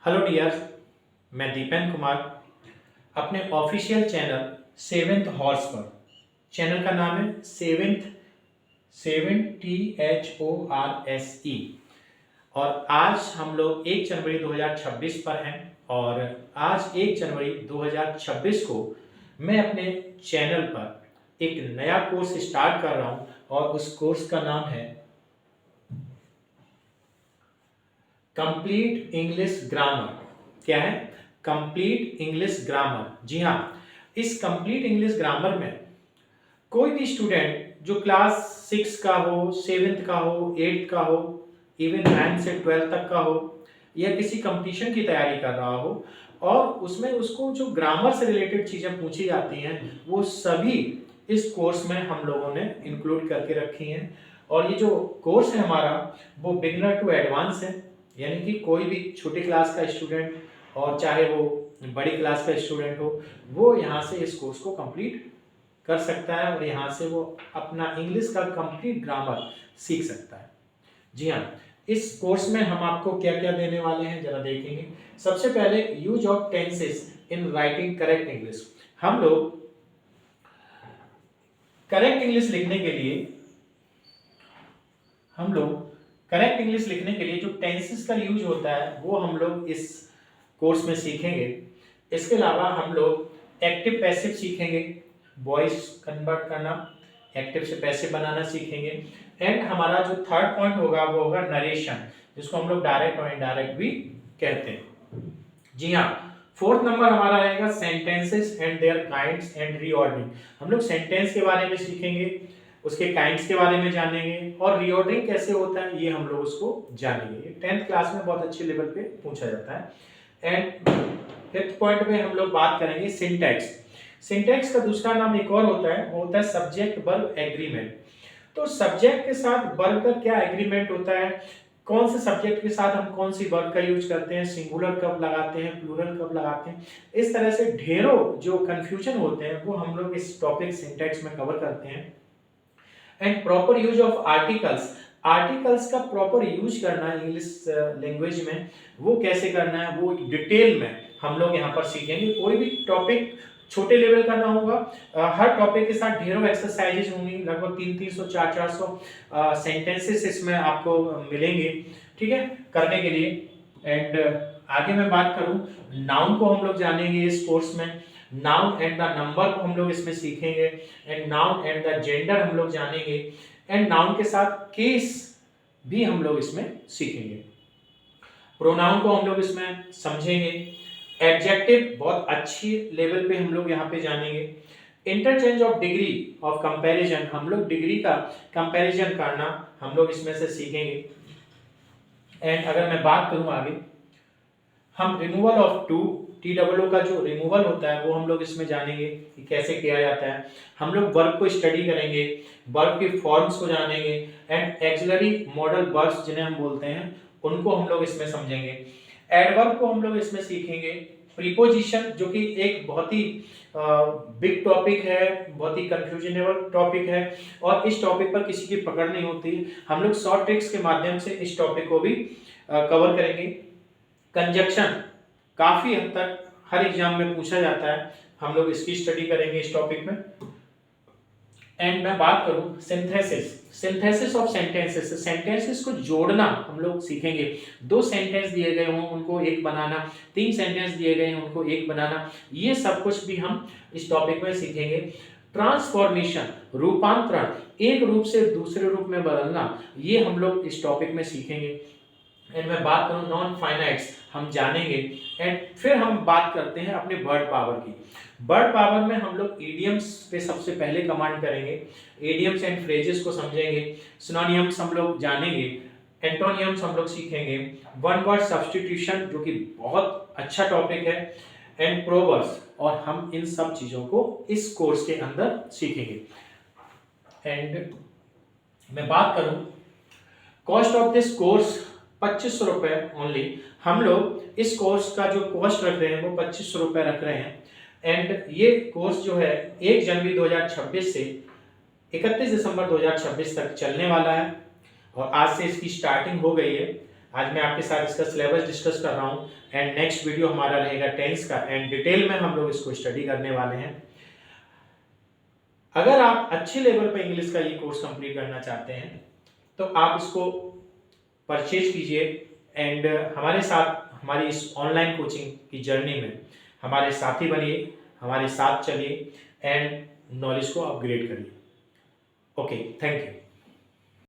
Hello dear, मैं दीपेन कुमार अपने official channel seventh horse पर। चैनल का नाम है सेवन THORSE। और आज हम लोग 1 जनवरी 2026 पर हैं। और आज 1 जनवरी 2026 को मैं अपने चैनल पर एक नया कोर्स स्टार्ट कर रहा हूं और उस कोर्स का नाम है कंप्लीट इंग्लिश ग्रामर। क्या है? Complete English grammar. जी हाँ, इस कंप्लीट इंग्लिश ग्रामर में कोई भी स्टूडेंट जो क्लास 6 का हो, 7th का हो, 8th का हो, इवन 9 से 12 तक का हो, या किसी कंपटीशन की तैयारी कर रहा हो और उसमें उसको जो ग्रामर से रिलेटेड चीजें पूछी जाती हैं वो सभी इस कोर्स में हम लोगों ने इंक्लूड करके रखी हैं। और ये जो कोर्स है हमारा वो बिगिनर टू एडवांस है, यानी कि कोई भी छोटी क्लास का स्टूडेंट और चाहे वो बड़ी क्लास का स्टूडेंट हो, वो यहाँ से इस कोर्स को कंप्लीट कर सकता है और यहाँ से वो अपना इंग्लिश का कंप्लीट ग्रामर सीख सकता है। जी हाँ, इस कोर्स में हम आपको क्या क्या देने वाले हैं जरा देखेंगे। सबसे पहले use of tenses in writing correct English. हम लोग करेक्ट इंग्लिश लिखने के लिए जो टेंसेस का यूज होता है वो हम लोग इस कोर्स में सीखेंगे। इसके अलावा हम लोग एक्टिव पैसिव सीखेंगे, वॉइस कन्वर्ट करना, एक्टिव से पैसिव बनाना सीखेंगे। एंड हमारा जो थर्ड पॉइंट होगा वो होगा नरेशन, जिसको हम लोग डायरेक्ट और इनडायरेक्ट भी कहते हैं। जी हाँ, फोर्थ नंबर हमारा रहेगा sentences and their kinds and reordering. हम लोग सेंटेंस के बारे में सीखेंगे, उसके काइंड्स के बारे में जानेंगे और रीऑर्डरिंग कैसे होता है ये हम लोग उसको जानेंगे। ये 10th क्लास में बहुत अच्छे लेवल पे पूछा जाता है। एंड फिफ्थ पॉइंट में हम लोग बात करेंगे सिंटैक्स। सिंटैक्स का दूसरा नाम एक और होता है, वो होता है सब्जेक्ट वर्ब एग्रीमेंट। तो सब्जेक्ट के साथ वर्ब का क्या एग्रीमेंट होता है, कौन से सब्जेक्ट के साथ हम कौन सी वर्ब का यूज करते हैं, सिंगुलर कब लगाते हैं, प्लूरल कब लगाते हैं, इस तरह से ढेरों जो कंफ्यूजन होते हैं वो हम लोग इस टॉपिक सिंटैक्स में कवर करते हैं। And proper use of articles. Articles का प्रॉपर यूज करना इंग्लिश लैंग्वेज में वो कैसे करना है वो डिटेल में हम लोग यहाँ पर सीखेंगे। कोई भी टॉपिक छोटे लेवल का ना होगा, हर टॉपिक के साथ ढेरों एक्सरसाइजेज होंगी, लगभग 300 400 सेंटेंसेस इसमें आपको मिलेंगे, ठीक है, करने के लिए। एंड आगे मैं बात करूं, नाउन को हम लोग जानेंगे इस कोर्स में, नाउन एंड द नंबर को हम लोग इसमें सीखेंगे, and noun and the gender हम लोग जानेंगे, एंड नाउन के साथ केस भी हम लोग इसमें सीखेंगे। प्रोनाउन को हम लोग इसमें समझेंगे। एडजेक्टिव बहुत अच्छी लेवल पे हम लोग यहाँ पे जानेंगे। Interchange of degree of comparison, हम लोग डिग्री का कंपैरिजन करना हम लोग इसमें से सीखेंगे। एंड अगर मैं बात करूं आगे, हम रिमूवल ऑफ टू TOO का जो रिमूवल होता है वो हम लोग इसमें जानेंगे कि कैसे किया जाता है। हम लोग वर्ब को स्टडी करेंगे, वर्ब की फॉर्म्स को जानेंगे, एंड एक्सिलरी मॉडल वर्ब्स जिन्हें हम बोलते हैं उनको हम लोग इसमें समझेंगे। एडवर्ब को हम लोग इसमें सीखेंगे। प्रीपोजिशन जो कि एक बहुत ही बिग टॉपिक है, बहुत ही कंफ्यूजनेबल टॉपिक है और इस टॉपिक पर किसी की पकड़ नहीं होती। हम लोग शॉर्ट ट्रिक्स के माध्यम से इस टॉपिक को भी कवर करेंगे। कंजक्शन काफी हद तक हर एग्जाम में पूछा जाता है, हम लोग इसकी स्टडी करेंगे इस टॉपिक में। एंड मैं बात करूं सिंथेसिस ऑफ सेंटेंसेस, सेंटेंसेस को जोड़ना हम लोग सीखेंगे। 2 सेंटेंस दिए गए हों उनको एक बनाना, 3 सेंटेंस दिए गए हैं उनको एक बनाना, ये सब कुछ भी हम इस टॉपिक में सीखेंगे। ट्रांसफॉर्मेशन, रूपांतरण, एक रूप से दूसरे रूप में बदलना, ये हम लोग इस टॉपिक में सीखेंगे। एंड मैं बात करूं नॉन फाइनाइट्स हम जानेंगे। एंड फिर हम बात करते हैं अपने वर्ड पावर की। वर्ड पावर में हम लोग इडियम्स पे सबसे पहले कमांड करेंगे, इडियम्स एंड फ्रेजेस को समझेंगे, सिनोनिम्स हम लोग जानेंगे, एंटोनियम्स हम लोग सीखेंगे, वन वर्ड सब्स्टिट्यूशन जो कि बहुत अच्छा टॉपिक है, एंड प्रोवर्ब्स, और हम इन सब चीजों को इस कोर्स के अंदर सीखेंगे। एंड मैं बात करूं कॉस्ट ऑफ दिस कोर्स 2500 रुपए ओनली। हम लोग इस कोर्स का जो कॉस्ट रख रहे हैं वो 2500 रुपए रख रहे हैं। एंड ये कोर्स जो है 1 जनवरी 2026 से 31 दिसंबर 2026 तक चलने वाला है और आज से इसकी स्टार्टिंग हो गई है। आज मैं आपके साथ इसका सिलेबस डिस्कस कर रहा हूँ एंड नेक्स्ट वीडियो हमारा रहेगा टेंस का एंड डिटेल में हम लोग इसको स्टडी करने वाले हैं। अगर आप अच्छे लेवल पर इंग्लिश का ये कोर्स कंप्लीट करना चाहते हैं तो आप इसको परचेज कीजिए एंड हमारे साथ हमारी इस ऑनलाइन कोचिंग की जर्नी में हमारे साथी बनिए, हमारे साथ चलिए एंड नॉलेज को अपग्रेड करिए। Okay, thank you.